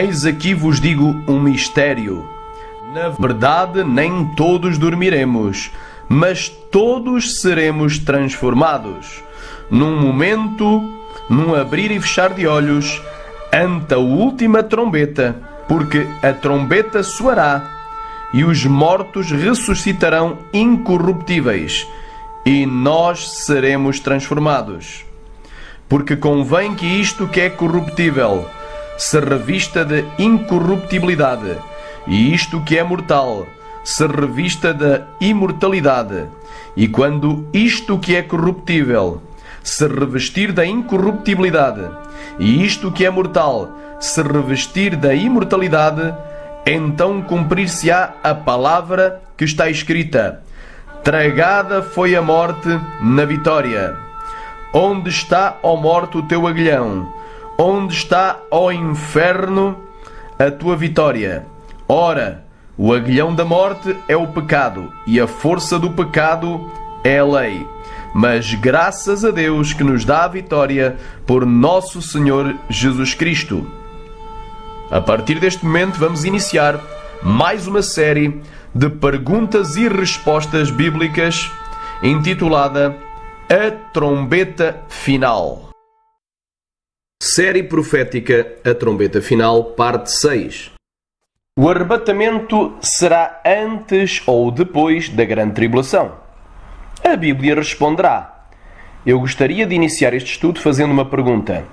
Eis aqui vos digo um mistério. Na verdade, nem todos dormiremos, mas todos seremos transformados. Num momento, num abrir e fechar de olhos, ante a última trombeta, porque a trombeta soará, e os mortos ressuscitarão incorruptíveis, e nós seremos transformados. Porque convém que isto que é corruptível se revista de incorruptibilidade, e isto que é mortal se revista de imortalidade. E quando isto que é corruptível se revestir da incorruptibilidade, e isto que é mortal se revestir da imortalidade, então cumprir-se-á a palavra que está escrita: tragada foi a morte na vitória. Onde está, ó morte, o teu aguilhão? Onde está, ó inferno, a tua vitória? Ora, o aguilhão da morte é o pecado, e a força do pecado é a lei. Mas graças a Deus que nos dá a vitória por nosso Senhor Jesus Cristo. A partir deste momento vamos iniciar mais uma série de perguntas e respostas bíblicas intitulada A Trombeta Final. Série profética A Trombeta Final, parte 6. O arrebatamento será antes ou depois da grande tribulação? A Bíblia responderá. Eu gostaria de iniciar este estudo fazendo uma pergunta.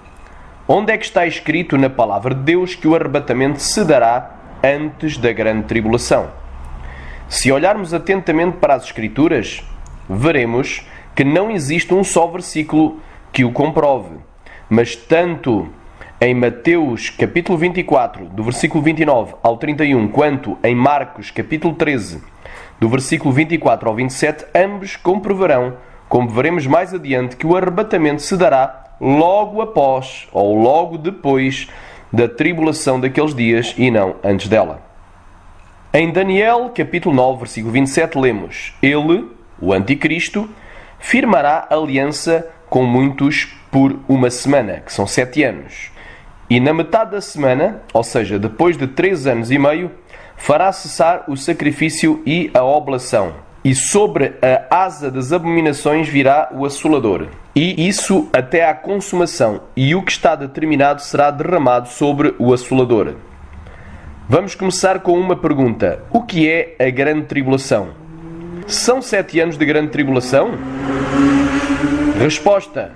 Onde é que está escrito na Palavra de Deus que o arrebatamento se dará antes da grande tribulação? Se olharmos atentamente para as Escrituras, veremos que não existe um só versículo que o comprove. Mas tanto em Mateus capítulo 24, do versículo 29 ao 31, quanto em Marcos capítulo 13, do versículo 24 ao 27, ambos comprovarão, como veremos mais adiante, que o arrebatamento se dará logo após ou logo depois da tribulação daqueles dias e não antes dela. Em Daniel capítulo 9, versículo 27, lemos: Ele, o Anticristo, firmará aliança com muitos por uma semana, que são 7 anos. E na metade da semana, ou seja, depois de 3 anos e meio, fará cessar o sacrifício e a oblação. E sobre a asa das abominações virá o assolador. E isso até à consumação. E o que está determinado será derramado sobre o assolador. Vamos começar com uma pergunta. O que é a grande tribulação? São 7 anos de grande tribulação? Resposta.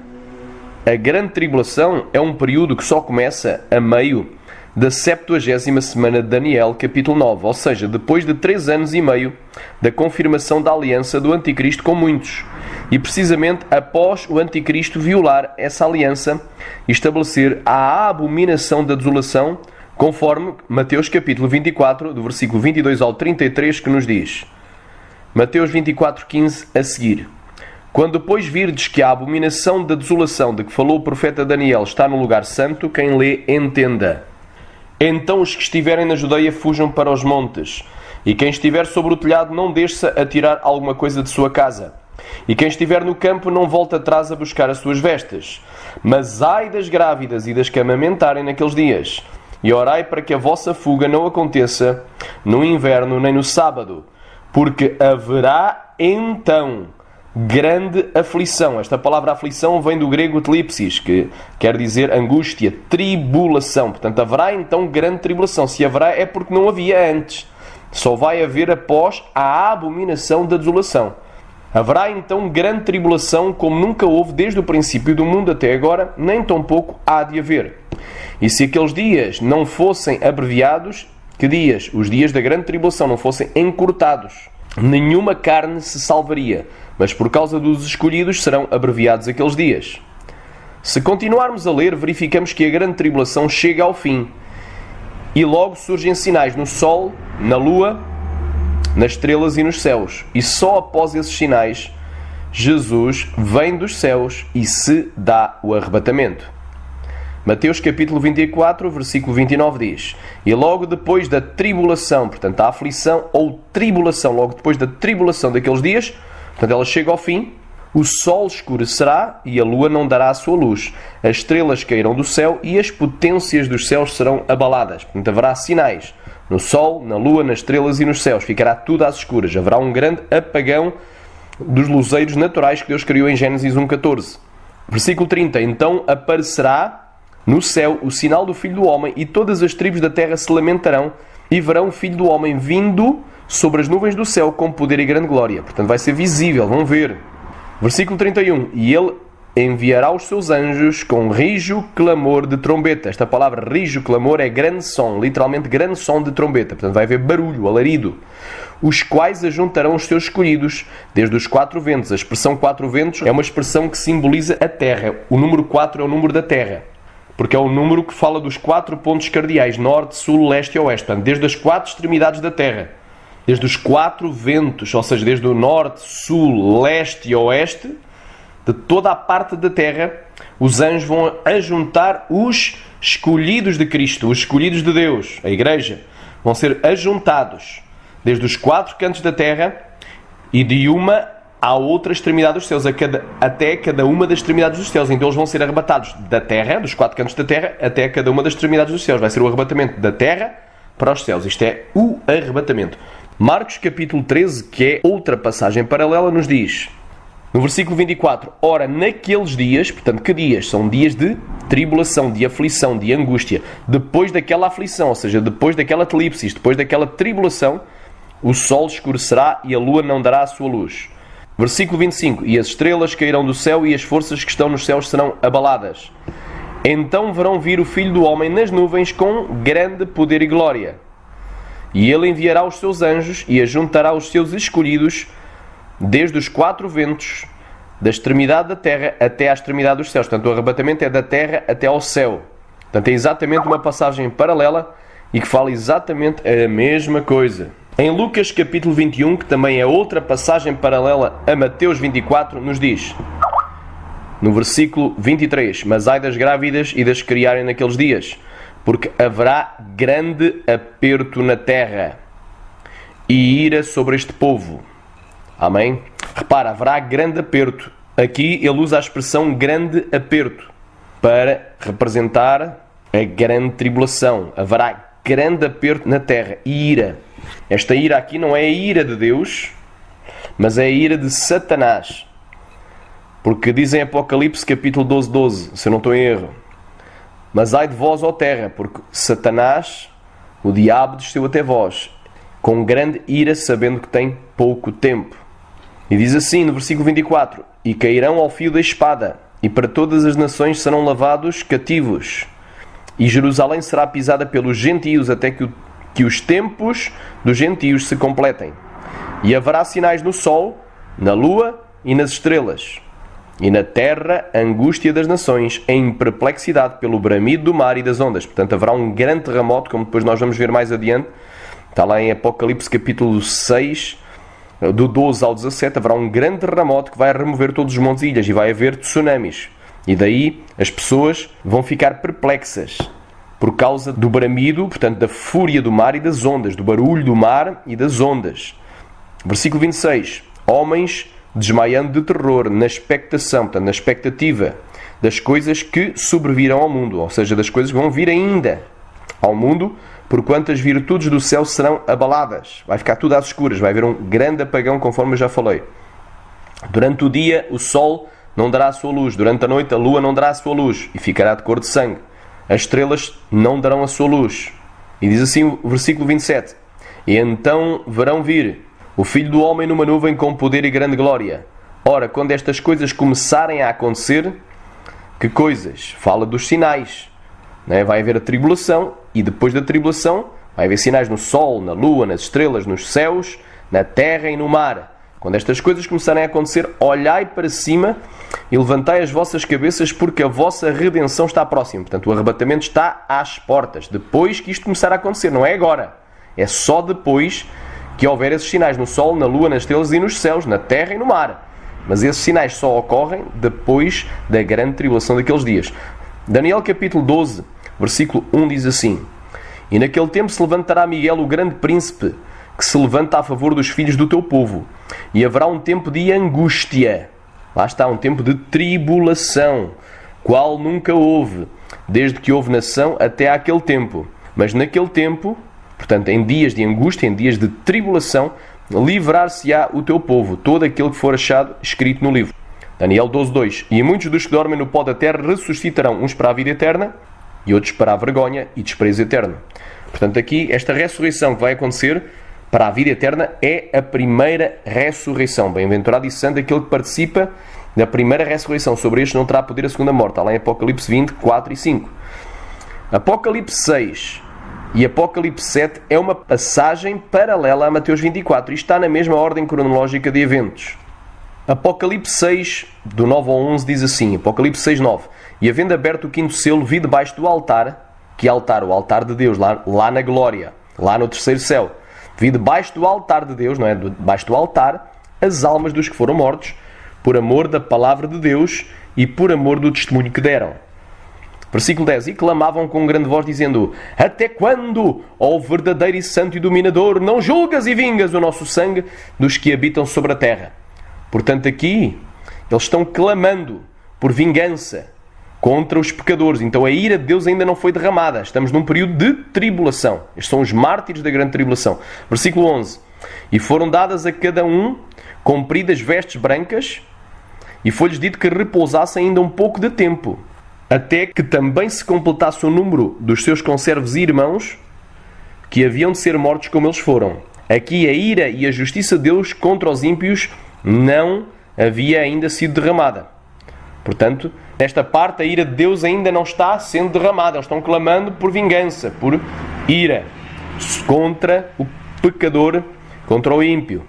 A grande tribulação é um período que só começa a meio da 70ª semana de Daniel, capítulo 9, ou seja, depois de 3 anos e meio da confirmação da aliança do Anticristo com muitos, e precisamente após o Anticristo violar essa aliança e estabelecer a abominação da desolação, conforme Mateus capítulo 24, do versículo 22 ao 33, que nos diz: Mateus 24:15 a seguir: Quando, pois, virdes que a abominação da desolação de que falou o profeta Daniel está no lugar santo, quem lê, entenda. Então os que estiverem na Judeia fujam para os montes, e quem estiver sobre o telhado não desça a tirar alguma coisa de sua casa. E quem estiver no campo não volte atrás a buscar as suas vestes. Mas ai das grávidas e das que amamentarem naqueles dias. E orai para que a vossa fuga não aconteça no inverno nem no sábado, porque haverá então grande aflição. Esta palavra aflição vem do grego tlipsis, que quer dizer angústia, tribulação. Portanto, haverá então grande tribulação. Se haverá é porque não havia antes. Só vai haver após a abominação da desolação. Haverá então grande tribulação como nunca houve desde o princípio do mundo até agora, nem tampouco há de haver. E se aqueles dias não fossem abreviados, que dias? Os dias da grande tribulação não fossem encurtados, nenhuma carne se salvaria, mas por causa dos escolhidos serão abreviados aqueles dias. Se continuarmos a ler, verificamos que a grande tribulação chega ao fim. E logo surgem sinais no sol, na lua, nas estrelas e nos céus. E só após esses sinais, Jesus vem dos céus e se dá o arrebatamento. Mateus capítulo 24, versículo 29 diz: E logo depois da tribulação, portanto a aflição ou tribulação, logo depois da tribulação daqueles dias, portanto ela chega ao fim, o sol escurecerá e a lua não dará a sua luz. As estrelas cairão do céu e as potências dos céus serão abaladas. Portanto, haverá sinais no sol, na lua, nas estrelas e nos céus. Ficará tudo às escuras. Haverá um grande apagão dos luzeiros naturais que Deus criou em Gênesis 1,14. Versículo 30. Então aparecerá no céu o sinal do Filho do Homem e todas as tribos da terra se lamentarão e verão o Filho do Homem vindo sobre as nuvens do céu com poder e grande glória. Portanto, vai ser visível. Vão ver. Versículo 31. E ele enviará os seus anjos com rijo clamor de trombeta. Esta palavra rijo clamor é grande som, literalmente grande som de trombeta. Portanto, vai haver barulho, alarido. Os quais ajuntarão os seus escolhidos desde os quatro ventos. A expressão quatro ventos é uma expressão que simboliza a terra. O número 4 é o número da terra, porque é o número que fala dos 4 pontos cardeais: norte, sul, leste e oeste. Portanto, desde as 4 extremidades da terra. Desde os 4 ventos, ou seja, desde o norte, sul, leste e oeste, de toda a parte da terra, os anjos vão ajuntar os escolhidos de Cristo, os escolhidos de Deus, a igreja, vão ser ajuntados desde os 4 cantos da terra e de uma à outra extremidade dos céus, até cada uma das extremidades dos céus. Então eles vão ser arrebatados da terra, dos 4 cantos da terra, até cada uma das extremidades dos céus. Vai ser o arrebatamento da terra para os céus. Isto é o arrebatamento. Marcos capítulo 13, que é outra passagem paralela, nos diz, no versículo 24, ora, naqueles dias, portanto, que dias? São dias de tribulação, de aflição, de angústia. Depois daquela aflição, ou seja, depois daquela eclipse, depois daquela tribulação, o sol escurecerá e a lua não dará a sua luz. Versículo 25, e as estrelas cairão do céu e as forças que estão nos céus serão abaladas. Então verão vir o Filho do Homem nas nuvens com grande poder e glória. E ele enviará os seus anjos e ajuntará os seus escolhidos desde os 4 ventos, da extremidade da terra até à extremidade dos céus. Portanto, o arrebatamento é da terra até ao céu. Portanto, é exatamente uma passagem paralela e que fala exatamente a mesma coisa. Em Lucas capítulo 21, que também é outra passagem paralela a Mateus 24, nos diz, no versículo 23, mas ai das grávidas e das que criarem naqueles dias, porque haverá grande aperto na terra e ira sobre este povo. Amém? Repara, haverá grande aperto. Aqui ele usa a expressão grande aperto para representar a grande tribulação. Haverá grande aperto na terra e ira. Esta ira aqui não é a ira de Deus, mas é a ira de Satanás. Porque diz em Apocalipse capítulo 12, se eu não estou em erro, mas ai de vós, ó terra, porque Satanás, o diabo, desceu até vós, com grande ira, sabendo que tem pouco tempo. E diz assim no versículo 24, e cairão ao fio da espada, e para todas as nações serão lavados cativos. E Jerusalém será pisada pelos gentios, até que os tempos dos gentios se completem. E haverá sinais no sol, na lua e nas estrelas. E na terra, a angústia das nações, em perplexidade pelo bramido do mar e das ondas. Portanto, haverá um grande terremoto, como depois nós vamos ver mais adiante. Está lá em Apocalipse capítulo 6, do 12 ao 17, haverá um grande terremoto que vai remover todos os montes e ilhas e vai haver tsunamis. E daí as pessoas vão ficar perplexas por causa do bramido, portanto, da fúria do mar e das ondas, do barulho do mar e das ondas. Versículo 26. Homens desmaiando de terror, na expectação, portanto, na expectativa das coisas que sobrevirão ao mundo, ou seja, das coisas que vão vir ainda ao mundo, porquanto as virtudes do céu serão abaladas. Vai ficar tudo às escuras, vai haver um grande apagão, conforme eu já falei. Durante o dia, o sol não dará a sua luz, durante a noite, a lua não dará a sua luz, e ficará de cor de sangue. As estrelas não darão a sua luz. E diz assim o versículo 27. E então verão vir o Filho do Homem numa nuvem com poder e grande glória. Ora, quando estas coisas começarem a acontecer, que coisas? Fala dos sinais. Vai haver a tribulação, e depois da tribulação vai haver sinais no sol, na lua, nas estrelas, nos céus, na terra e no mar. Quando estas coisas começarem a acontecer, olhai para cima e levantai as vossas cabeças, porque a vossa redenção está próxima. Portanto, o arrebatamento está às portas. Depois que isto começar a acontecer, não é agora. É só depois que houver esses sinais no sol, na lua, nas estrelas e nos céus, na terra e no mar. Mas esses sinais só ocorrem depois da grande tribulação daqueles dias. Daniel capítulo 12, versículo 1 diz assim: E naquele tempo se levantará Miguel, o grande príncipe, que se levanta a favor dos filhos do teu povo. E haverá um tempo de angústia. Lá está, um tempo de tribulação, qual nunca houve, desde que houve nação até àquele tempo. Mas naquele tempo, portanto, em dias de angústia, em dias de tribulação, livrar-se-á o teu povo, todo aquele que for achado escrito no livro. Daniel 12:2. E muitos dos que dormem no pó da terra ressuscitarão, uns para a vida eterna e outros para a vergonha e desprezo eterno. Portanto, aqui, esta ressurreição que vai acontecer para a vida eterna é a primeira ressurreição. Bem-aventurado e santo aquele que participa da primeira ressurreição. Sobre este não terá poder a segunda morte. Está lá em Apocalipse 20, 4 e 5. Apocalipse 6 e Apocalipse 7 é uma passagem paralela a Mateus 24 e está na mesma ordem cronológica de eventos. Apocalipse 6, do 9 ao 11, diz assim, Apocalipse 6, 9. E havendo aberto o quinto selo, vi debaixo do altar, que altar? O altar de Deus, lá na glória, lá no terceiro céu. Vi debaixo do altar de Deus, não é? Debaixo do altar, as almas dos que foram mortos, por amor da palavra de Deus e por amor do testemunho que deram. Versículo 10. E clamavam com grande voz, dizendo: Até quando, ó verdadeiro e santo e dominador, não julgas e vingas o nosso sangue dos que habitam sobre a terra? Portanto, aqui, eles estão clamando por vingança contra os pecadores. Então a ira de Deus ainda não foi derramada. Estamos num período de tribulação. Estes são os mártires da grande tribulação. Versículo 11. E foram dadas a cada um compridas vestes brancas, e foi-lhes dito que repousassem ainda um pouco de tempo, até que também se completasse o número dos seus conservos e irmãos, que haviam de ser mortos como eles foram. Aqui a ira e a justiça de Deus contra os ímpios não havia ainda sido derramada. Portanto, nesta parte a ira de Deus ainda não está sendo derramada. Eles estão clamando por vingança, por ira contra o pecador, contra o ímpio,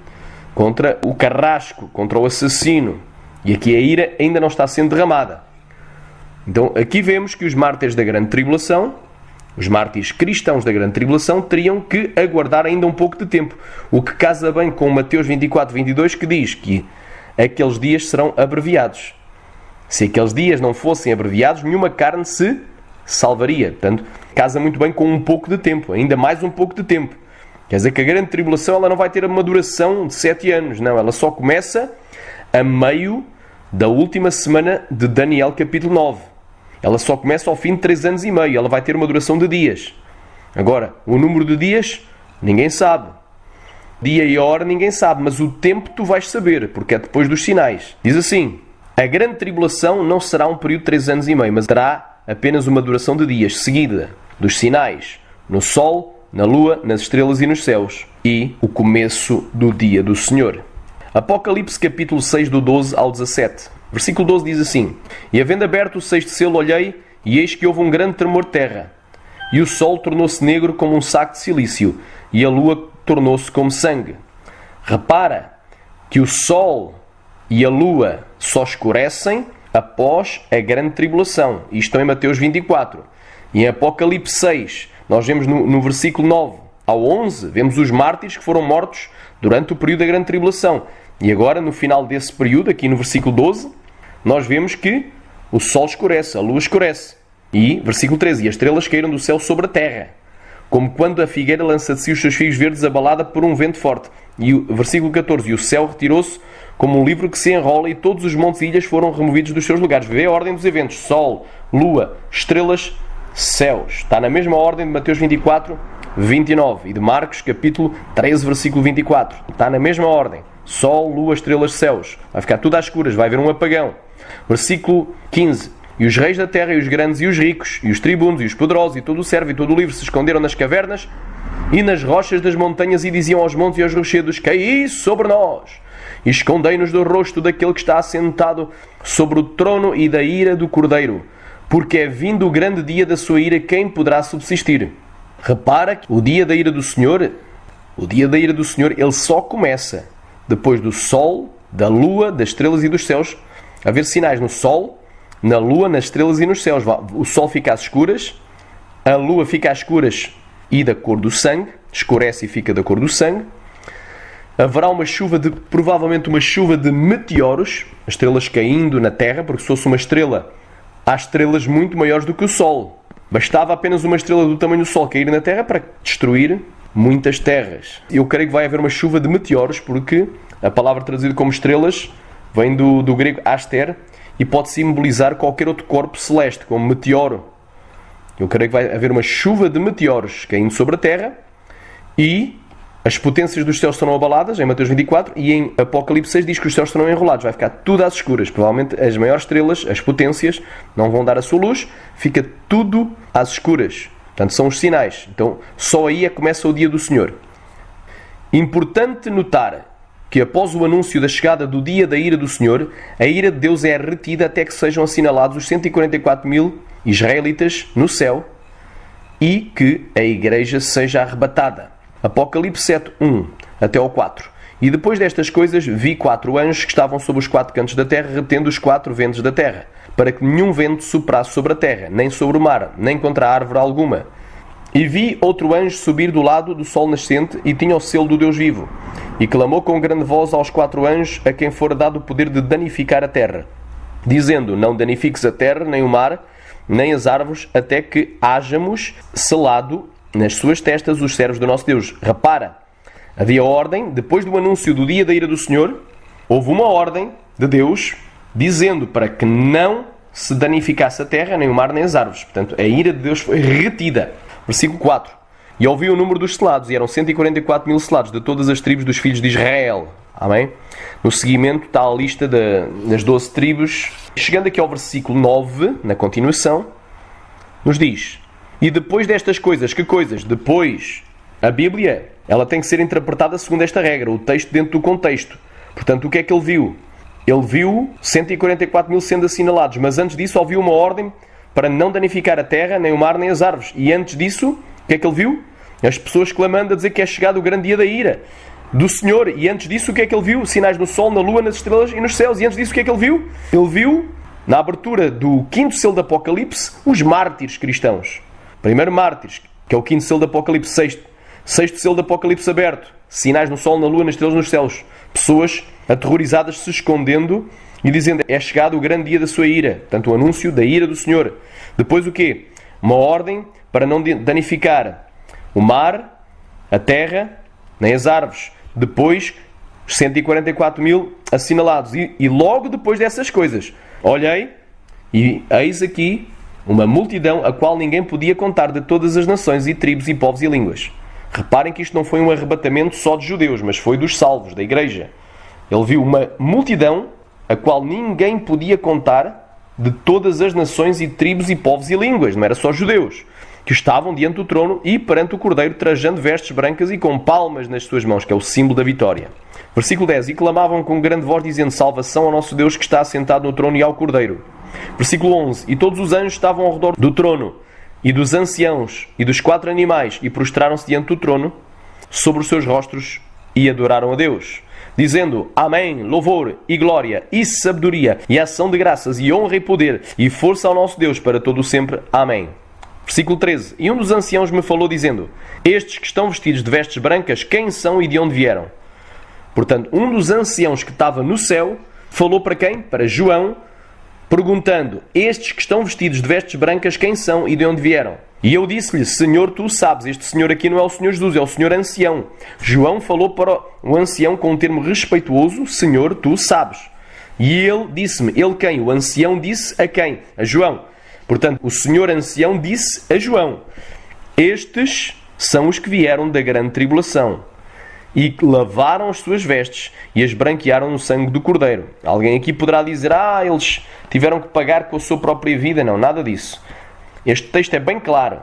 contra o carrasco, contra o assassino. E aqui a ira ainda não está sendo derramada. Então aqui vemos que os mártires da grande tribulação, os mártires cristãos da grande tribulação, teriam que aguardar ainda um pouco de tempo. O que casa bem com Mateus 24, 22, que diz que aqueles dias serão abreviados. Se aqueles dias não fossem abreviados, nenhuma carne se salvaria. Portanto, casa muito bem com um pouco de tempo, ainda mais um pouco de tempo. Quer dizer que a grande tribulação ela não vai ter uma duração de 7 anos. Não, ela só começa a meio da última semana de Daniel capítulo 9. Ela só começa ao fim de 3 anos e meio. Ela vai ter uma duração de dias. Agora, o número de dias, ninguém sabe. Dia e hora, ninguém sabe. Mas o tempo tu vais saber, porque é depois dos sinais. Diz assim: a grande tribulação não será um período de 3 anos e meio, mas terá apenas uma duração de dias, seguida dos sinais no sol, na lua, nas estrelas e nos céus. E o começo do dia do Senhor. Apocalipse capítulo 6, do 12 ao 17. Versículo 12 diz assim: E havendo aberto o sexto selo, olhei, e eis que houve um grande tremor de terra. E o sol tornou-se negro como um saco de silício, e a lua tornou-se como sangue. Repara que o sol e a lua só escurecem após a grande tribulação. Isto está em Mateus 24. E em Apocalipse 6, nós vemos no versículo 9 ao 11, vemos os mártires que foram mortos durante o período da grande tribulação. E agora, no final desse período, aqui no versículo 12, nós vemos que o sol escurece, a lua escurece. E, versículo 13, e as estrelas caíram do céu sobre a terra, como quando a figueira lança de si os seus figos verdes abalada por um vento forte. E o versículo 14, e o céu retirou-se como um livro que se enrola, e todos os montes e ilhas foram removidos dos seus lugares. Vê a ordem dos eventos: sol, lua, estrelas, céus. Está na mesma ordem de Mateus 24, 29 e de Marcos capítulo 13, versículo 24. Está na mesma ordem: sol, lua, estrelas, céus. Vai ficar tudo às escuras, vai haver um apagão. Versículo 15. E os reis da terra, e os grandes, e os ricos, e os tribunos, e os poderosos, e todo o servo, e todo o livre se esconderam nas cavernas e nas rochas das montanhas, e diziam aos montes e aos rochedos: caí sobre nós, e escondei-nos do rosto daquele que está assentado sobre o trono e da ira do Cordeiro, porque é vindo o grande dia da sua ira, quem poderá subsistir? Repara que o dia da ira do Senhor, ele só começa depois do sol, da lua, das estrelas e dos céus. Haver sinais no sol, na lua, nas estrelas e nos céus. O sol fica às escuras, a lua fica às escuras e da cor do sangue, escurece e fica da cor do sangue. Haverá provavelmente uma chuva de meteoros, estrelas caindo na Terra, porque se fosse uma estrela, há estrelas muito maiores do que o Sol. Bastava apenas uma estrela do tamanho do Sol cair na Terra para destruir muitas terras. Eu creio que vai haver uma chuva de meteoros, porque a palavra traduzida como estrelas vem do grego aster e pode simbolizar qualquer outro corpo celeste, como meteoro. Eu creio que vai haver uma chuva de meteoros caindo sobre a Terra e as potências dos céus serão abaladas, em Mateus 24, e em Apocalipse 6 diz que os céus serão enrolados. Vai ficar tudo às escuras. Provavelmente as maiores estrelas, as potências, não vão dar a sua luz. Fica tudo às escuras. Portanto, são os sinais. Então, só aí começa o dia do Senhor. Importante notar que após o anúncio da chegada do dia da ira do Senhor, a ira de Deus é retida até que sejam assinalados os 144 mil israelitas no céu e que a igreja seja arrebatada. Apocalipse 7, 1 até ao 4. E depois destas coisas vi 4 anjos que estavam sobre os 4 cantos da terra, retendo os 4 ventos da terra, para que nenhum vento soprasse sobre a terra, nem sobre o mar, nem contra a árvore alguma. E vi outro anjo subir do lado do sol nascente, e tinha o selo do Deus vivo. E clamou com grande voz aos 4 anjos, a quem fora dado o poder de danificar a terra, dizendo: não danifiques a terra, nem o mar, nem as árvores, até que hajamos selado nas suas testas os servos do nosso Deus. Repara, havia ordem, depois do anúncio do dia da ira do Senhor, houve uma ordem de Deus, dizendo para que não se danificasse a terra, nem o mar, nem as árvores. Portanto, a ira de Deus foi retida. Versículo 4. E ouvi o número dos selados, e eram 144 mil selados, de todas as tribos dos filhos de Israel. Amém? No seguimento está a lista das 12 tribos. Chegando aqui ao versículo 9, na continuação, nos diz: e depois destas coisas, que coisas? Depois, a Bíblia, ela tem que ser interpretada segundo esta regra, o texto dentro do contexto. Portanto, o que é que ele viu? Ele viu 144 mil sendo assinalados, mas antes disso ouviu uma ordem para não danificar a terra, nem o mar, nem as árvores. E antes disso, o que é que ele viu? As pessoas clamando a dizer que é chegado o grande dia da ira do Senhor. E antes disso, o que é que ele viu? Sinais no sol, na lua, nas estrelas e nos céus. E antes disso, o que é que ele viu? Ele viu, na abertura do 5º selo do Apocalipse, os mártires cristãos. Primeiro mártires, que é o 5º selo do Apocalipse, 6º selo do Apocalipse aberto, sinais no sol, na lua, nas estrelas, nos céus. Pessoas aterrorizadas se escondendo e dizendo: é chegado o grande dia da sua ira. Portanto, o anúncio da ira do Senhor. Depois o quê? Uma ordem para não danificar o mar, a terra, nem as árvores. Depois, os 144 mil assinalados. E logo depois dessas coisas, olhei e eis aqui uma multidão a qual ninguém podia contar, de todas as nações e tribos e povos e línguas. Reparem que isto não foi um arrebatamento só de judeus, mas foi dos salvos, da igreja. Ele viu uma multidão a qual ninguém podia contar, de todas as nações e tribos e povos e línguas. Não era só judeus, que estavam diante do trono e perante o Cordeiro, trajando vestes brancas e com palmas nas suas mãos, que é o símbolo da vitória. Versículo 10. E clamavam com grande voz, dizendo: salvação ao nosso Deus que está assentado no trono e ao Cordeiro. Versículo 11. E todos os anjos estavam ao redor do trono, e dos anciãos, e dos 4 animais, e prostraram-se diante do trono, sobre os seus rostos, e adoraram a Deus, dizendo: amém, louvor, e glória, e sabedoria, e ação de graças, e honra e poder, e força ao nosso Deus, para todo o sempre. Amém. Versículo 13. E um dos anciãos me falou, dizendo: estes que estão vestidos de vestes brancas, quem são e de onde vieram? Portanto, um dos anciãos que estava no céu, falou para quem? Para João, perguntando: estes que estão vestidos de vestes brancas, quem são e de onde vieram? E eu disse-lhe: Senhor, tu sabes. Este Senhor aqui não é o Senhor Jesus, é o Senhor ancião. João falou para o ancião com um termo respeituoso: Senhor, tu sabes. E ele disse-me: ele quem? O ancião disse a quem? A João. Portanto, o Senhor ancião disse a João: estes são os que vieram da grande tribulação e lavaram as suas vestes e as branquearam no sangue do Cordeiro. Alguém aqui poderá dizer: eles tiveram que pagar com a sua própria vida. Não, nada disso. Este texto é bem claro.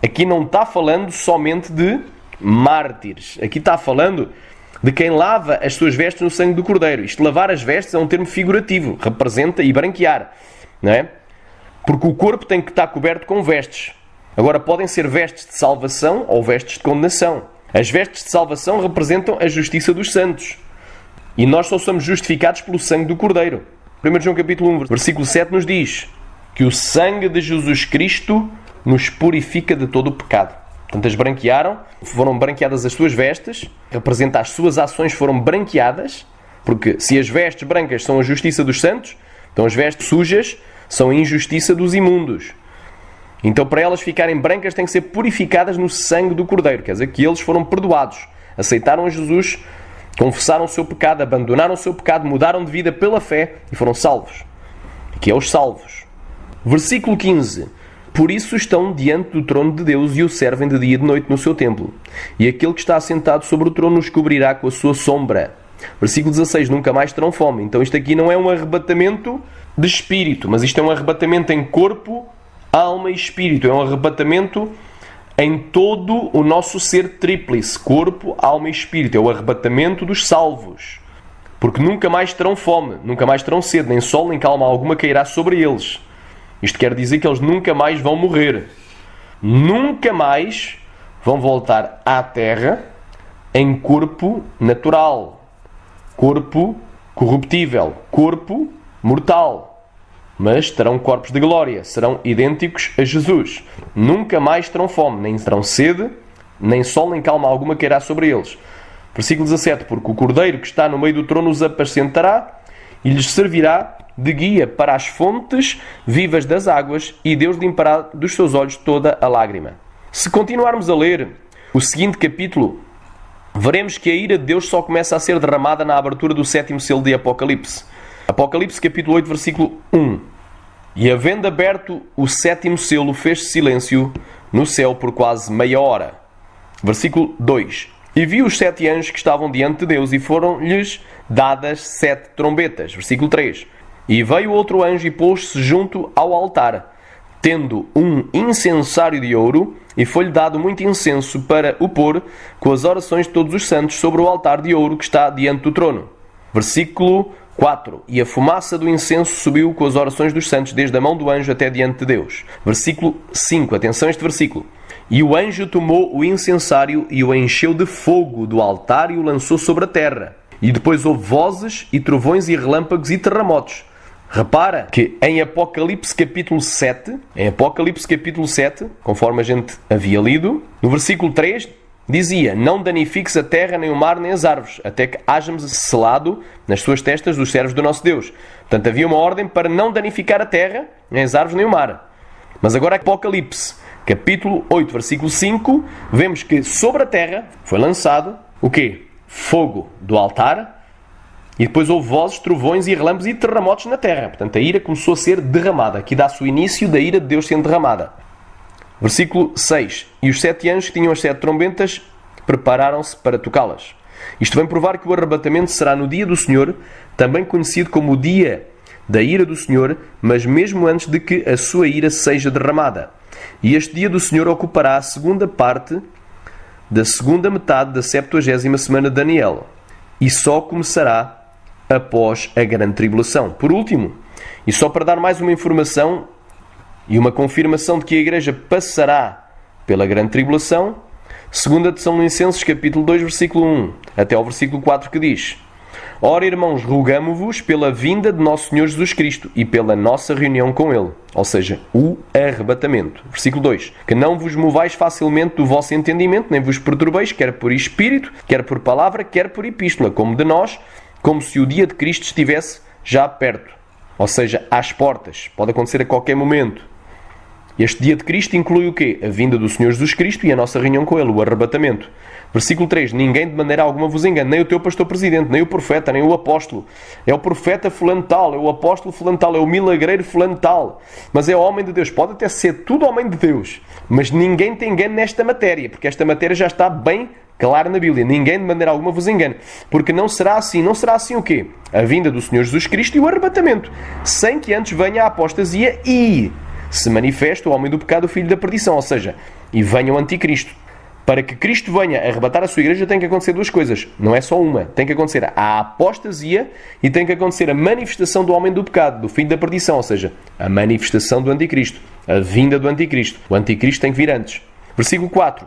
Aqui não está falando somente de mártires. Aqui está falando de quem lava as suas vestes no sangue do Cordeiro. Isto, lavar as vestes, é um termo figurativo. Representa e branquear. Não é? Porque o corpo tem que estar coberto com vestes. Agora, podem ser vestes de salvação ou vestes de condenação. As vestes de salvação representam a justiça dos santos. E nós só somos justificados pelo sangue do Cordeiro. 1 João capítulo 1, versículo 7 nos diz que o sangue de Jesus Cristo nos purifica de todo o pecado. Portanto, as branquearam, foram branqueadas as suas vestes, representa as suas ações foram branqueadas, porque se as vestes brancas são a justiça dos santos, então as vestes sujas são a injustiça dos imundos. Então, para elas ficarem brancas, têm que ser purificadas no sangue do Cordeiro. Quer dizer, que eles foram perdoados, aceitaram a Jesus, confessaram o seu pecado, abandonaram o seu pecado, mudaram de vida pela fé e foram salvos. Aqui é os salvos. Versículo 15. Por isso estão diante do trono de Deus e o servem de dia e de noite no seu templo. E aquele que está assentado sobre o trono os cobrirá com a sua sombra. Versículo 16. Nunca mais terão fome. Então isto aqui não é um arrebatamento de espírito, mas isto é um arrebatamento em corpo, alma e espírito. É um arrebatamento em todo o nosso ser tríplice, corpo, alma e espírito. É o arrebatamento dos salvos. Porque nunca mais terão fome, nunca mais terão sede, nem sol, nem calma alguma cairá sobre eles. Isto quer dizer que eles nunca mais vão morrer. Nunca mais vão voltar à terra em corpo natural. Corpo corruptível. Corpo mortal. Mas terão corpos de glória. Serão idênticos a Jesus. Nunca mais terão fome, nem terão sede, nem sol, nem calma alguma cairá sobre eles. Versículo 17. Porque o Cordeiro que está no meio do trono os apacentará e lhes servirá de guia para as fontes vivas das águas, e Deus limpará dos seus olhos toda a lágrima. Se continuarmos a ler o seguinte capítulo, veremos que a ira de Deus só começa a ser derramada na abertura do 7º selo de Apocalipse. Apocalipse capítulo 8, versículo 1. E havendo aberto o 7º selo, fez silêncio no céu por quase meia hora. Versículo 2. E vi os 7 anjos que estavam diante de Deus, e foram-lhes dadas 7 trombetas. Versículo 3. E veio outro anjo e pôs-se junto ao altar, tendo um incensário de ouro, e foi-lhe dado muito incenso para o pôr com as orações de todos os santos sobre o altar de ouro que está diante do trono. Versículo 4. E a fumaça do incenso subiu com as orações dos santos desde a mão do anjo até diante de Deus. Versículo 5. Atenção a este versículo. E o anjo tomou o incensário e o encheu de fogo do altar e o lançou sobre a terra. E depois houve vozes e trovões e relâmpagos e terremotos. Repara que em Apocalipse capítulo 7, conforme a gente havia lido, no versículo 3, dizia: não danifiques a terra, nem o mar, nem as árvores, até que hajamos selado nas suas testas dos servos do nosso Deus. Portanto, havia uma ordem para não danificar a terra, nem as árvores, nem o mar. Mas agora Apocalipse, capítulo 8, versículo 5, vemos que sobre a terra foi lançado o quê? Fogo do altar. E depois houve vozes, trovões e relâmpagos e terremotos na terra. Portanto, a ira começou a ser derramada. Aqui dá-se o início da ira de Deus sendo derramada. Versículo 6. E os 7 anjos que tinham as 7 trombetas prepararam-se para tocá-las. Isto vem provar que o arrebatamento será no dia do Senhor, também conhecido como o dia da ira do Senhor, mas mesmo antes de que a sua ira seja derramada. E este dia do Senhor ocupará a segunda parte da segunda metade da 70ª semana de Daniel. E só começará após a grande tribulação. Por último, e só para dar mais uma informação e uma confirmação de que a Igreja passará pela grande tribulação, 2 Tessalonicenses capítulo 2, versículo 1, até ao versículo 4, que diz: ora, irmãos, rogamo-vos pela vinda de nosso Senhor Jesus Cristo e pela nossa reunião com Ele, ou seja, o arrebatamento. Versículo 2. Que não vos movais facilmente do vosso entendimento, nem vos perturbeis, quer por espírito, quer por palavra, quer por epístola, como de nós, como se o dia de Cristo estivesse já perto. Ou seja, às portas. Pode acontecer a qualquer momento. Este dia de Cristo inclui o quê? A vinda do Senhor Jesus Cristo e a nossa reunião com Ele, o arrebatamento. Versículo 3. Ninguém de maneira alguma vos engane, nem o teu pastor presidente, nem o profeta, nem o apóstolo. É o profeta fulano tal, é o apóstolo fulano tal, é o milagreiro fulano tal. Mas é o homem de Deus. Pode até ser tudo homem de Deus. Mas ninguém te engane nesta matéria, porque esta matéria já está bem clara na Bíblia. Ninguém de maneira alguma vos engane. Porque não será assim. Não será assim o quê? A vinda do Senhor Jesus Cristo e o arrebatamento. Sem que antes venha a apostasia e se manifesta o homem do pecado, o filho da perdição. Ou seja, e venha o anticristo. Para que Cristo venha arrebatar a sua igreja tem que acontecer duas coisas. Não é só uma. Tem que acontecer a apostasia e tem que acontecer a manifestação do homem do pecado, do filho da perdição. Ou seja, a manifestação do anticristo. A vinda do anticristo. O anticristo tem que vir antes. Versículo 4.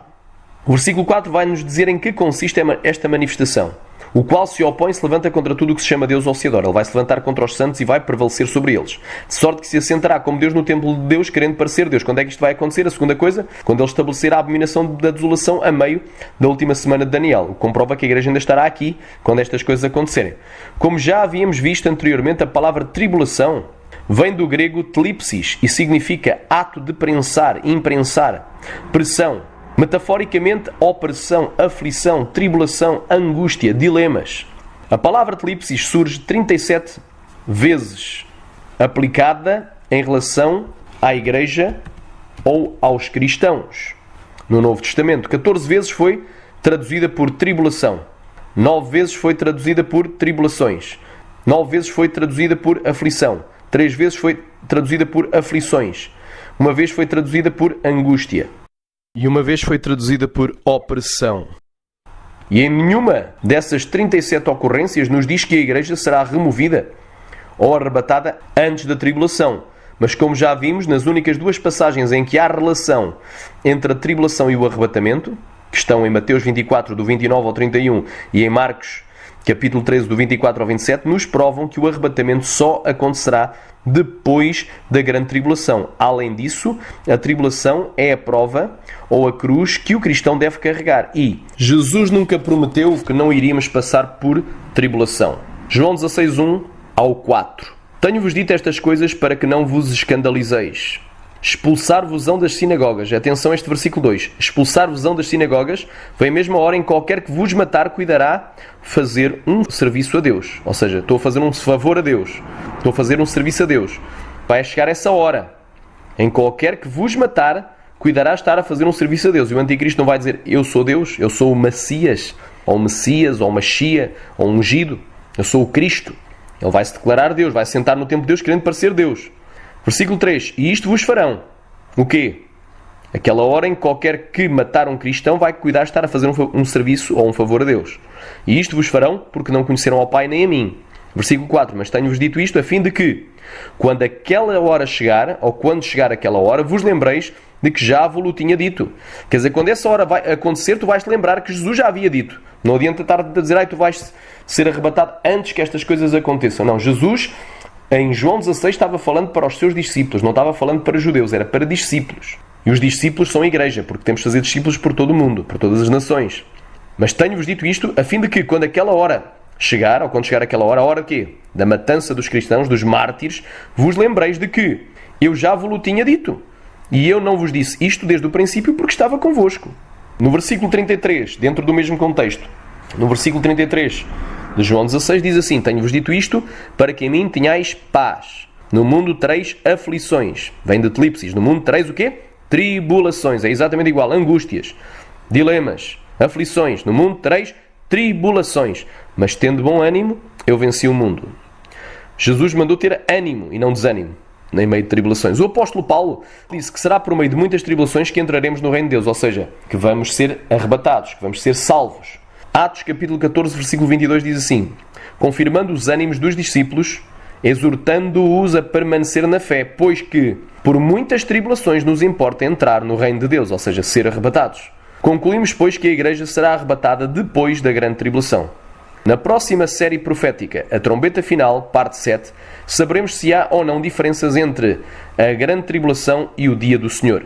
O versículo 4 vai nos dizer em que consiste esta manifestação. o qual se opõe se levanta contra tudo o que se chama Deus ou se adora. Ele vai se levantar contra os santos e vai prevalecer sobre eles. De sorte que se assentará como Deus no templo de Deus, querendo parecer Deus. Quando é que isto vai acontecer? A segunda coisa, quando ele estabelecer a abominação da desolação a meio da última semana de Daniel. O que comprova que a igreja ainda estará aqui quando estas coisas acontecerem. Como já havíamos visto anteriormente, a palavra tribulação vem do grego tlipsis e significa ato de prensar, imprensar, pressão. Metaforicamente, opressão, aflição, tribulação, angústia, dilemas. A palavra tlipsis surge 37 vezes aplicada em relação à igreja ou aos cristãos. No Novo Testamento, 14 vezes foi traduzida por tribulação. 9 vezes foi traduzida por tribulações. 9 vezes foi traduzida por aflição. 3 vezes foi traduzida por aflições. Uma vez foi traduzida por angústia. E uma vez foi traduzida por opressão. E em nenhuma dessas 37 ocorrências nos diz que a igreja será removida ou arrebatada antes da tribulação. Mas como já vimos, nas únicas duas passagens em que há relação entre a tribulação e o arrebatamento, que estão em Mateus 24, do 29 ao 31, e em Marcos, capítulo 13, do 24 ao 27, nos provam que o arrebatamento só acontecerá depois da grande tribulação. Além disso, a tribulação é a prova ou a cruz que o cristão deve carregar. E Jesus nunca prometeu que não iríamos passar por tribulação. João 16, 1 ao 4. Tenho-vos dito estas coisas para que não vos escandalizeis. Expulsar-vos-ão das sinagogas. Atenção a este versículo 2. Expulsar-vos-ão das sinagogas. Vem a mesma hora em qualquer que vos matar cuidará fazer um serviço a Deus. Ou seja, estou a fazer um favor a Deus. Estou a fazer um serviço a Deus. Vai chegar essa hora em qualquer que vos matar cuidará estar a fazer um serviço a Deus. E o anticristo não vai dizer eu sou Deus, eu sou o Messias, ou o Messias, ou o Machia, ou o ungido. Eu sou o Cristo. Ele vai se declarar Deus, vai sentar no templo de Deus querendo parecer Deus. Versículo 3. E isto vos farão. O quê? Aquela hora em que qualquer que matar um cristão vai cuidar de estar a fazer um serviço ou um favor a Deus. E isto vos farão porque não conheceram ao Pai nem a mim. Versículo 4. Mas tenho-vos dito isto a fim de que, quando aquela hora chegar, ou quando chegar aquela hora, vos lembreis de que já vos o tinha dito. Quer dizer, quando essa hora vai acontecer, tu vais-te lembrar que Jesus já havia dito. Não adianta estar a dizer, tu vais ser arrebatado antes que estas coisas aconteçam. Não, Jesus, em João 16, estava falando para os seus discípulos, não estava falando para judeus, era para discípulos. E os discípulos são a igreja, porque temos de fazer discípulos por todo o mundo, por todas as nações. Mas tenho-vos dito isto a fim de que, quando aquela hora chegar, ou quando chegar aquela hora, a hora de quê? Da matança dos cristãos, dos mártires, vos lembreis de que eu já vos o tinha dito. E eu não vos disse isto desde o princípio porque estava convosco. No versículo 33, dentro do mesmo contexto, no versículo 33 de João 16, diz assim: tenho-vos dito isto para que em mim tenhais paz. No mundo tereis aflições. Vem de tlipsis. No mundo tereis o quê? Tribulações. É exatamente igual. Angústias, dilemas, aflições. No mundo tereis tribulações. Mas tendo bom ânimo, eu venci o mundo. Jesus mandou ter ânimo e não desânimo em meio de tribulações. O apóstolo Paulo disse que será por meio de muitas tribulações que entraremos no reino de Deus. Ou seja, que vamos ser arrebatados, que vamos ser salvos. Atos capítulo 14, versículo 22 diz assim: confirmando os ânimos dos discípulos, exortando-os a permanecer na fé, pois que por muitas tribulações nos importa entrar no reino de Deus, ou seja, ser arrebatados. Concluímos, pois, que a igreja será arrebatada depois da grande tribulação. Na próxima série profética, a trombeta final, parte 7, saberemos se há ou não diferenças entre a grande tribulação e o dia do Senhor.